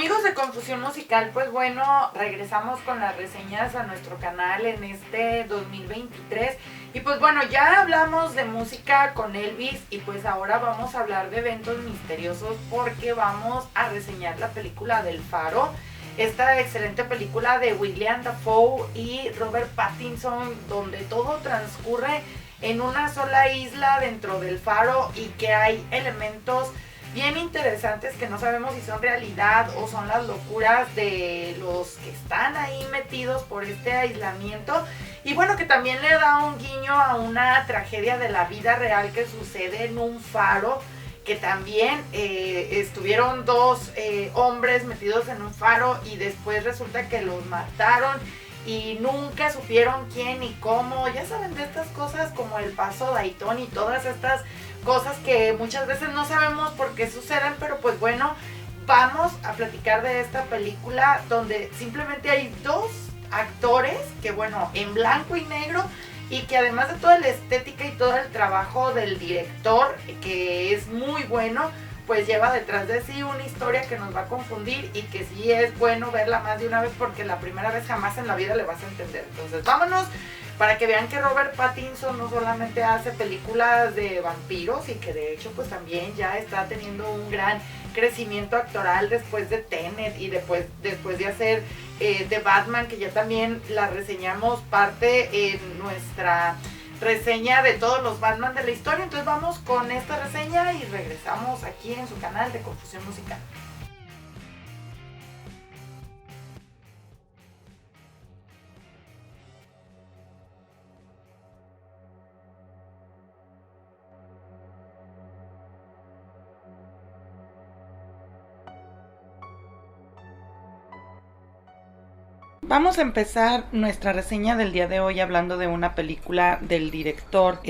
Amigos de Confusión Musical, pues bueno, regresamos con las reseñas a nuestro canal en este 2023. Y pues bueno, ya hablamos de música con Elvis y pues ahora vamos a hablar de eventos misteriosos porque vamos a reseñar la película del Faro. Esta excelente película de William Dafoe y Robert Pattinson, donde todo transcurre en una sola isla dentro del faro y que hay elementos bien interesantes que no sabemos si son realidad o son las locuras de los que están ahí metidos por este aislamiento. Y bueno, que también le da un guiño a una tragedia de la vida real que sucede en un faro, que también estuvieron dos hombres metidos en un faro y después resulta que los mataron y nunca supieron quién y cómo. Ya saben, de estas cosas como el paso Daytón y todas estas cosas que muchas veces no sabemos por qué suceden, pero pues bueno, vamos a platicar de esta película donde simplemente hay dos actores que bueno, en blanco y negro, y que además de toda la estética y todo el trabajo del director, que es muy bueno, pues lleva detrás de sí una historia que nos va a confundir y que sí es bueno verla más de una vez porque la primera vez jamás en la vida le vas a entender. Entonces vámonos para que vean que Robert Pattinson no solamente hace películas de vampiros y que de hecho pues también ya está teniendo un gran crecimiento actoral después de Tenet y después de hacer de Batman, que ya también la reseñamos parte en nuestra reseña de todos los Batman de la historia. Entonces vamos con esta reseña y regresamos aquí en su canal de Confusión Musical. Vamos a empezar nuestra reseña del día de hoy hablando de una película del director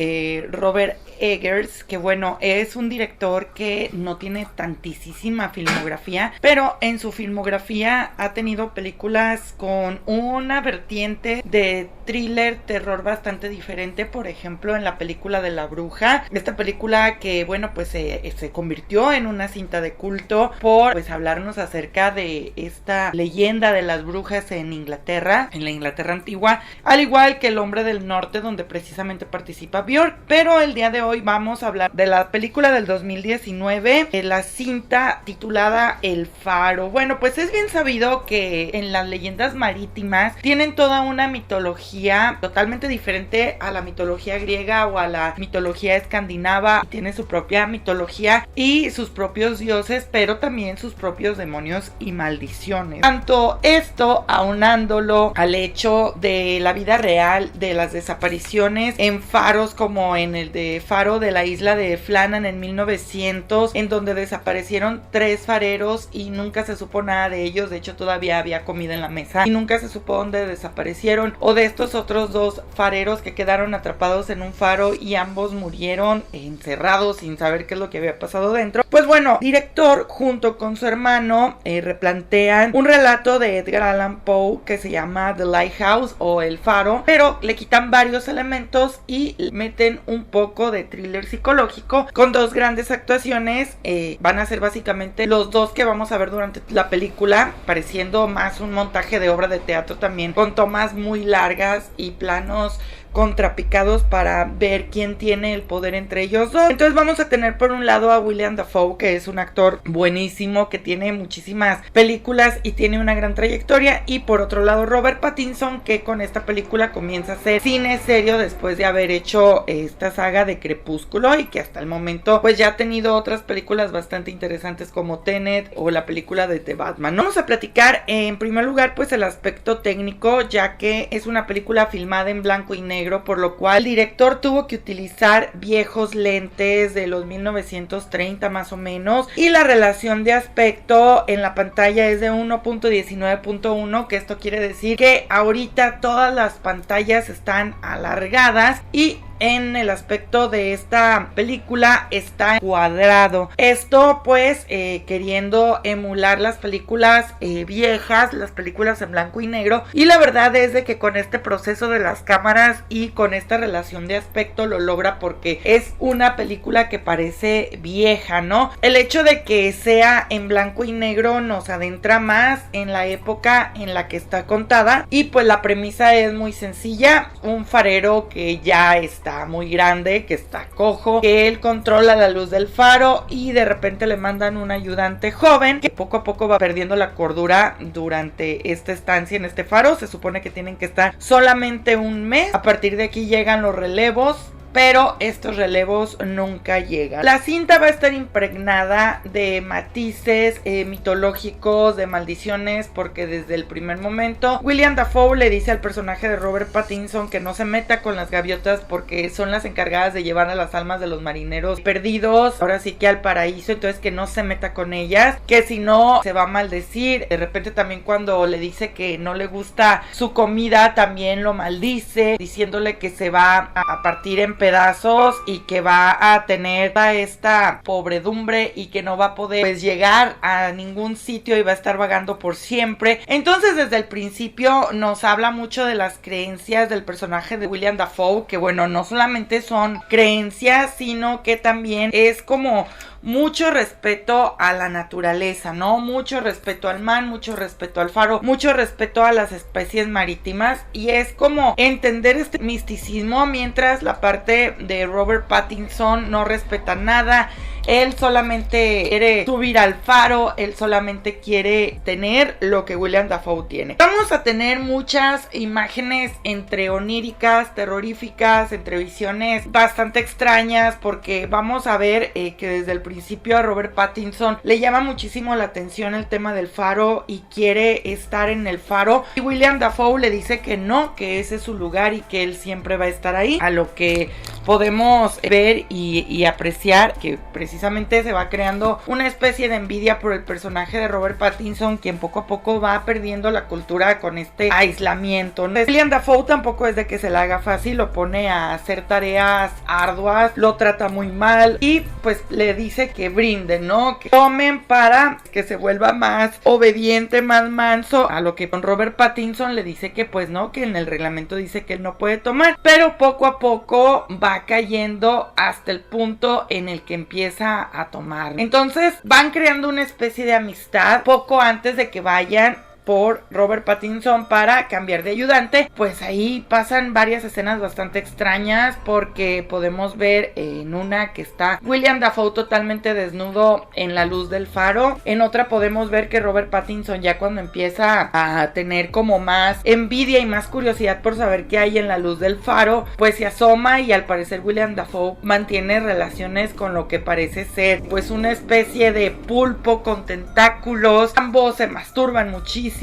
Robert Eggers, que bueno, es un director que no tiene tantísima filmografía, pero en su filmografía ha tenido películas con una vertiente de thriller, terror bastante diferente. Por ejemplo, en la película de La Bruja, esta película que bueno, pues se convirtió en una cinta de culto por pues hablarnos acerca de esta leyenda de las brujas en Inglaterra, en la Inglaterra antigua, al igual que El Hombre del Norte, donde precisamente participa Björk. Pero el día de hoy vamos a hablar de la película del 2019, la cinta titulada El Faro. Bueno, pues es bien sabido que en las leyendas marítimas tienen toda una mitología totalmente diferente a la mitología griega o a la mitología escandinava. Tiene su propia mitología y sus propios dioses, pero también sus propios demonios y maldiciones. Tanto esto aunándolo al hecho de la vida real de las desapariciones en faros, como en el de faro de la isla de Flannan en 1900, en donde desaparecieron 3 fareros y nunca se supo nada de ellos. De hecho, todavía había comida en la mesa y nunca se supo dónde desaparecieron. O de estos otros 2 fareros que quedaron atrapados en un faro y ambos murieron encerrados sin saber qué es lo que había pasado dentro. Pues bueno, director junto con su hermano replantean un relato de Edgar Allan Poe que se llama The Lighthouse o El Faro, pero le quitan varios elementos y meten un poco de thriller psicológico con 2 grandes actuaciones. Van a ser básicamente los 2 que vamos a ver durante la película, pareciendo más un montaje de obra de teatro también, con tomas muy largas y planos contrapicados para ver quién tiene el poder entre ellos dos. Entonces vamos a tener por un lado a William Dafoe, que es un actor buenísimo, que tiene muchísimas películas y tiene una gran trayectoria, y por otro lado Robert Pattinson, que con esta película comienza a hacer cine serio después de haber hecho esta saga de Crepúsculo, y que hasta el momento pues ya ha tenido otras películas bastante interesantes como Tenet o la película de The Batman. Vamos a platicar en primer lugar pues el aspecto técnico, ya que es una película filmada en blanco y negro, por lo cual el director tuvo que utilizar viejos lentes de los 1930 más o menos, y la relación de aspecto en la pantalla es de 1.19.1, que esto quiere decir que ahorita todas las pantallas están alargadas y en el aspecto de esta película está cuadrado. Esto pues queriendo emular las películas viejas, las películas en blanco y negro, y la verdad es de que con este proceso de las cámaras y con esta relación de aspecto lo logra, porque es una película que parece vieja, ¿no? El hecho de que sea en blanco y negro nos adentra más en la época en la que está contada, y pues la premisa es muy sencilla: un farero que ya está muy grande, que está cojo, que él controla la luz del faro, y de repente le mandan un ayudante joven que poco a poco va perdiendo la cordura durante esta estancia en este faro. Se supone que tienen que estar solamente un mes. A partir de aquí llegan los relevos, pero estos relevos nunca llegan. La cinta va a estar impregnada de matices mitológicos, de maldiciones, porque desde el primer momento William Dafoe le dice al personaje de Robert Pattinson que no se meta con las gaviotas porque son las encargadas de llevar a las almas de los marineros perdidos, ahora sí que al paraíso, entonces que no se meta con ellas, que si no se va a maldecir. De repente también cuando le dice que no le gusta su comida, también lo maldice, diciéndole que se va a partir en pedazos y que va a tener esta pobredumbre y que no va a poder pues llegar a ningún sitio y va a estar vagando por siempre. Entonces desde el principio nos habla mucho de las creencias del personaje de William Dafoe, que bueno, no solamente son creencias, sino que también es como mucho respeto a la naturaleza, ¿no? Mucho respeto al mar, mucho respeto al faro, mucho respeto a las especies marítimas, y es como entender este misticismo, mientras la parte de Robert Pattinson no respeta nada. Él solamente quiere subir al faro, él solamente quiere tener lo que William Dafoe tiene. Vamos a tener muchas imágenes entre oníricas, terroríficas, entre visiones bastante extrañas, porque vamos a ver que desde el principio a Robert Pattinson le llama muchísimo la atención el tema del faro y quiere estar en el faro, y William Dafoe le dice que no, que ese es su lugar y que él siempre va a estar ahí, a lo que podemos ver y apreciar que precisamente se va creando una especie de envidia por el personaje de Robert Pattinson, quien poco a poco va perdiendo la cultura con este aislamiento. William Dafoe tampoco es de que se la haga fácil, lo pone a hacer tareas arduas, lo trata muy mal y pues le dice que brinden, ¿no? Que tomen para que se vuelva más obediente, más manso, a lo que con Robert Pattinson le dice que pues no, que en el reglamento dice que él no puede tomar, pero poco a poco va cayendo hasta el punto en el que empieza a tomar. Entonces van creando una especie de amistad poco antes de que vayan por Robert Pattinson para cambiar de ayudante. Pues ahí pasan varias escenas bastante extrañas, porque podemos ver en una que está William Dafoe totalmente desnudo en la luz del faro, en otra podemos ver que Robert Pattinson, ya cuando empieza a tener como más envidia y más curiosidad por saber qué hay en la luz del faro, pues se asoma, y al parecer William Dafoe mantiene relaciones con lo que parece ser pues una especie de pulpo con tentáculos. Ambos se masturban muchísimo.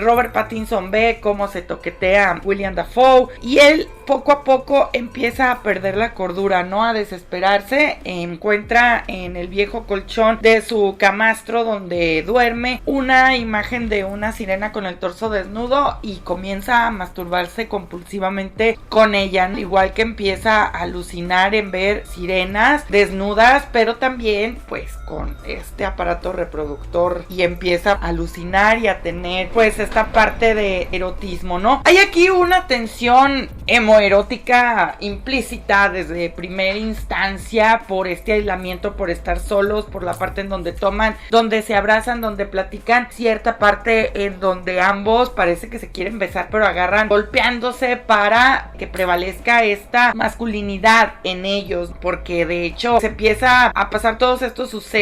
Robert Pattinson ve cómo se toquetea William Dafoe y él poco a poco empieza a perder la cordura, ¿no? A desesperarse. Encuentra en el viejo colchón de su camastro donde duerme una imagen de una sirena con el torso desnudo y comienza a masturbarse compulsivamente con ella, igual que empieza a alucinar en ver sirenas desnudas, pero también pues con este aparato reproductor, y empieza a alucinar y a tener pues esta parte de erotismo, ¿no? Hay aquí una tensión homoerótica implícita desde primera instancia por este aislamiento, por estar solos, por la parte en donde toman, donde se abrazan, donde platican, cierta parte en donde ambos parece que se quieren besar, pero agarran golpeándose para que prevalezca esta masculinidad en ellos, porque de hecho se empieza a pasar todos estos sucesos.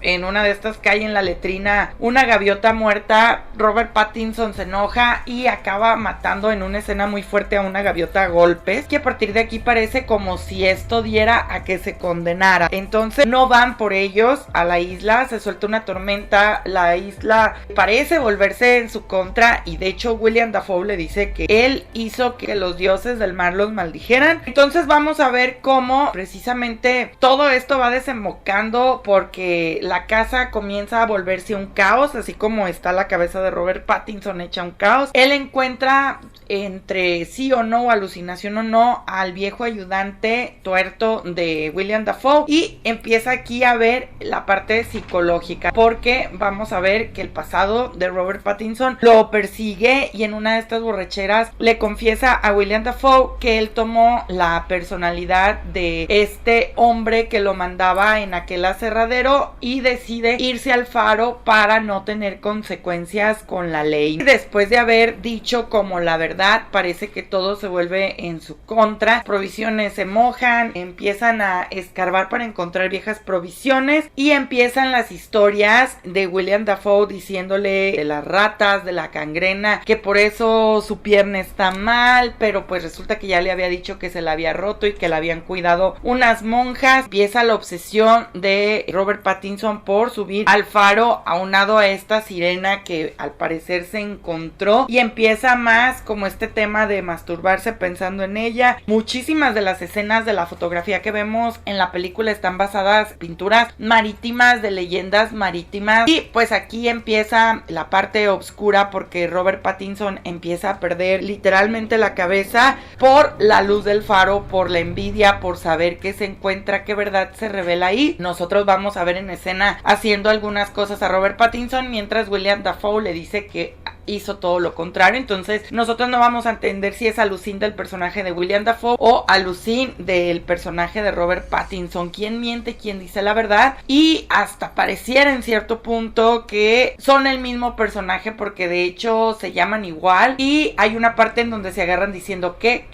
En una de estas cae en la letrina una gaviota muerta. Robert Pattinson se enoja y acaba matando en una escena muy fuerte a una gaviota a golpes, que a partir de aquí parece como si esto diera a que se condenara. Entonces no van por ellos a la isla, se suelta una tormenta, la isla parece volverse en su contra, y de hecho William Dafoe le dice que él hizo que los dioses del mar los maldijeran. Entonces vamos a ver cómo precisamente todo esto va desembocando, porque la casa comienza a volverse un caos, así como está la cabeza cabeza de Robert Pattinson hecha un caos. Él encuentra entre sí o no, alucinación o no, al viejo ayudante tuerto de William Dafoe, y empieza aquí a ver la parte psicológica, porque vamos a ver que el pasado de Robert Pattinson lo persigue, y en una de estas borracheras le confiesa a William Dafoe que él tomó la personalidad de este hombre que lo mandaba en aquel aserradero y decide irse al faro para no tener consecuencias con la ley. Después de haber dicho como la verdad, parece que todo se vuelve en su contra. Provisiones se mojan, empiezan a escarbar para encontrar viejas provisiones, y empiezan las historias de William Dafoe diciéndole de las ratas, de la gangrena, que por eso su pierna está mal, pero pues resulta que ya le había dicho que se la había roto y que la habían cuidado unas monjas. Empieza la obsesión de Robert Pattinson por subir al faro aunado a esta sirena que al parecer se encontró, y empieza más como este tema de masturbarse pensando en ella. Muchísimas de las escenas de la fotografía que vemos en la película están basadas en pinturas marítimas, de leyendas marítimas, y pues aquí empieza la parte oscura, porque Robert Pattinson empieza a perder literalmente la cabeza por la luz del faro, por la envidia, por saber qué se encuentra, qué verdad se revela ahí. Nosotros vamos a ver en escena haciendo algunas cosas a Robert Pattinson, mientras William Dafoe le dice que hizo todo lo contrario. Entonces nosotros no vamos a entender si es alucín del personaje de William Dafoe o alucín del personaje de Robert Pattinson, quién miente, quién dice la verdad, y hasta pareciera en cierto punto que son el mismo personaje, porque de hecho se llaman igual, y hay una parte en donde se agarran diciendo que,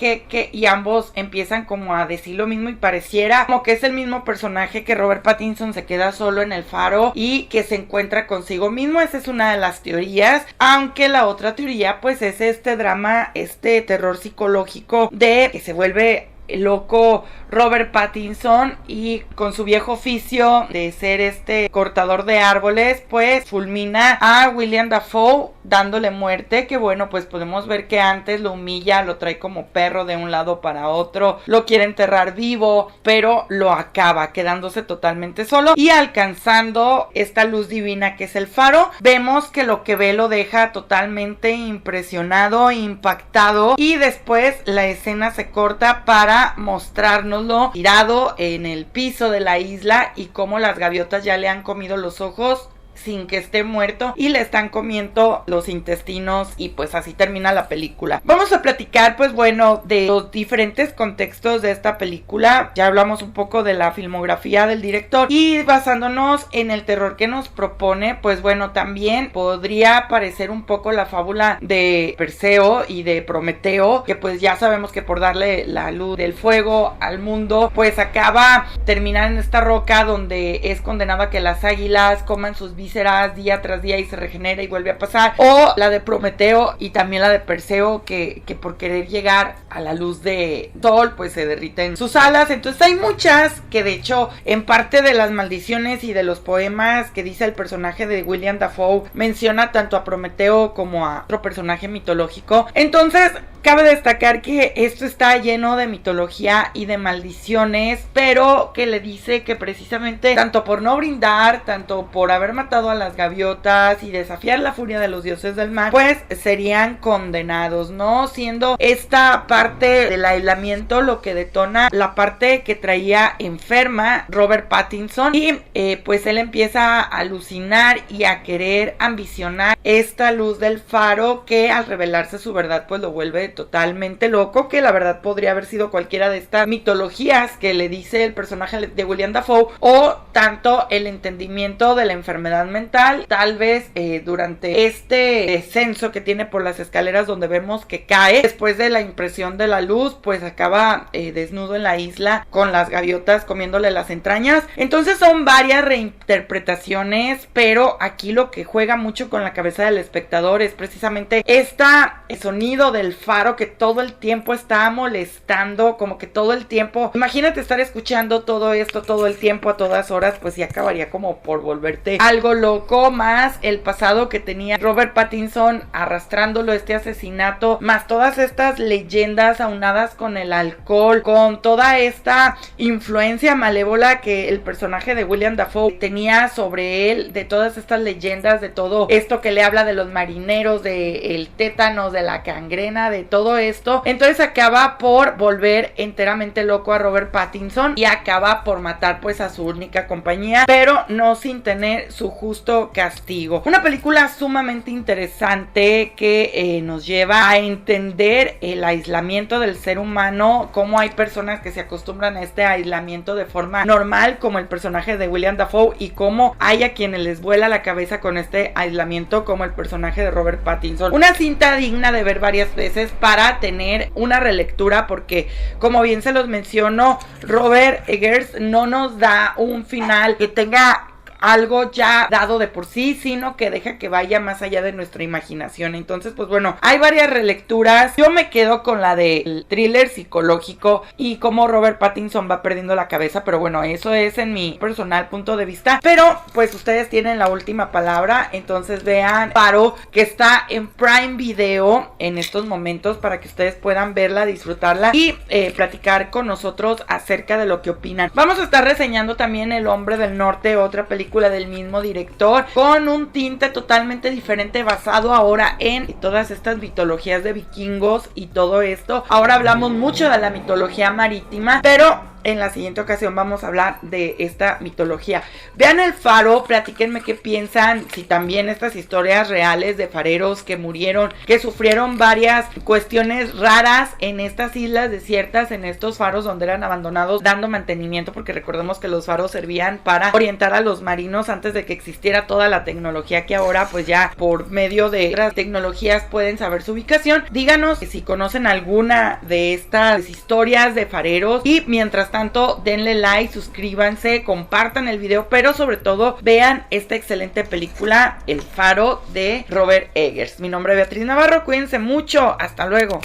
y ambos empiezan como a decir lo mismo, y pareciera como que es el mismo personaje, que Robert Pattinson se queda solo en el faro y que se encuentra consigo mismo. Esa es una de las teorías, aunque la otra teoría pues es este drama, este terror psicológico de que se vuelve loco Robert Pattinson, y con su viejo oficio de ser este cortador de árboles pues fulmina a William Dafoe dándole muerte, que bueno, pues podemos ver que antes lo humilla, lo trae como perro de un lado para otro, lo quiere enterrar vivo, pero lo acaba quedándose totalmente solo y alcanzando esta luz divina que es el faro. Vemos que lo que ve lo deja totalmente impresionado, impactado, y después la escena se corta para mostrárnoslo tirado en el piso de la isla, y cómo las gaviotas ya le han comido los ojos sin que esté muerto y le están comiendo los intestinos, y pues así termina la película. Vamos a platicar pues bueno de los diferentes contextos de esta película. Ya hablamos un poco de la filmografía del director, y basándonos en el terror que nos propone, pues bueno, también podría parecer un poco la fábula de Perseo y de Prometeo, que pues ya sabemos que por darle la luz del fuego al mundo pues acaba terminar en esta roca donde es condenado a que las águilas coman sus vísceras día tras día y se regenera y vuelve a pasar, o la de Prometeo y también la de Perseo que por querer llegar a la luz de sol pues se derriten sus alas. Entonces hay muchas que de hecho en parte de las maldiciones y de los poemas que dice el personaje de William Dafoe menciona tanto a Prometeo como a otro personaje mitológico. Entonces cabe destacar que esto está lleno de mitología y de maldiciones, pero que le dice que precisamente tanto por no brindar, tanto por haber matado a las gaviotas y desafiar la furia de los dioses del mar, pues serían condenados, ¿no? Siendo esta parte del aislamiento lo que detona la parte que traía enferma Robert Pattinson, y pues él empieza a alucinar y a querer ambicionar esta luz del faro, que al revelarse su verdad pues lo vuelve totalmente loco, que la verdad podría haber sido cualquiera de estas mitologías que le dice el personaje de William Dafoe, o tanto el entendimiento de la enfermedad mental, tal vez durante este descenso que tiene por las escaleras donde vemos que cae, después de la impresión de la luz, pues acaba desnudo en la isla con las gaviotas comiéndole las entrañas. Entonces son varias reinterpretaciones, pero aquí lo que juega mucho con la cabeza del espectador es precisamente el sonido del faro faro que todo el tiempo está molestando, como que todo el tiempo, imagínate estar escuchando todo esto todo el tiempo a todas horas, pues sí acabaría como por volverte algo loco, más el pasado que tenía Robert Pattinson arrastrándolo, este asesinato, más todas estas leyendas aunadas con el alcohol, con toda esta influencia malévola que el personaje de William Dafoe tenía sobre él, de todas estas leyendas, de todo esto que le habla de los marineros, de el tétano, de la gangrena, de todo esto. Entonces acaba por volver enteramente loco a Robert Pattinson y acaba por matar pues a su única compañía, pero no sin tener su justo castigo. Una película sumamente interesante que nos lleva a entender el aislamiento del ser humano, cómo hay personas que se acostumbran a este aislamiento de forma normal, como el personaje de William Dafoe, y cómo hay a quienes les vuela la cabeza con este aislamiento, como el personaje de Robert Pattinson. Una cinta digna de ver varias veces para tener una relectura, porque como bien se los menciono, Robert Eggers no nos da un final que tenga algo ya dado de por sí, sino que deja que vaya más allá de nuestra imaginación. Entonces, pues bueno, hay varias relecturas. Yo me quedo con la del thriller psicológico y cómo Robert Pattinson va perdiendo la cabeza, pero bueno, eso es en mi personal punto de vista. Pero pues ustedes tienen la última palabra, entonces vean Faro, que está en Prime Video en estos momentos, para que ustedes puedan verla, disfrutarla y platicar con nosotros acerca de lo que opinan. Vamos a estar reseñando también El Hombre del Norte, otra película del mismo director, con un tinte totalmente diferente, basado ahora en todas estas mitologías de vikingos y todo esto. Ahora hablamos mucho de la mitología marítima, pero en la siguiente ocasión vamos a hablar de esta mitología. Vean El Faro, platíquenme qué piensan, si también estas historias reales de fareros que murieron, que sufrieron varias cuestiones raras en estas islas desiertas, en estos faros donde eran abandonados, dando mantenimiento, porque recordemos que los faros servían para orientar a los marinos antes de que existiera toda la tecnología que ahora pues ya por medio de las tecnologías pueden saber su ubicación. Díganos si conocen alguna de estas historias de fareros, y mientras tanto denle like, suscríbanse, compartan el video, pero sobre todo vean esta excelente película El Faro de Robert Eggers. Mi nombre es Beatriz Navarro, cuídense mucho, hasta luego.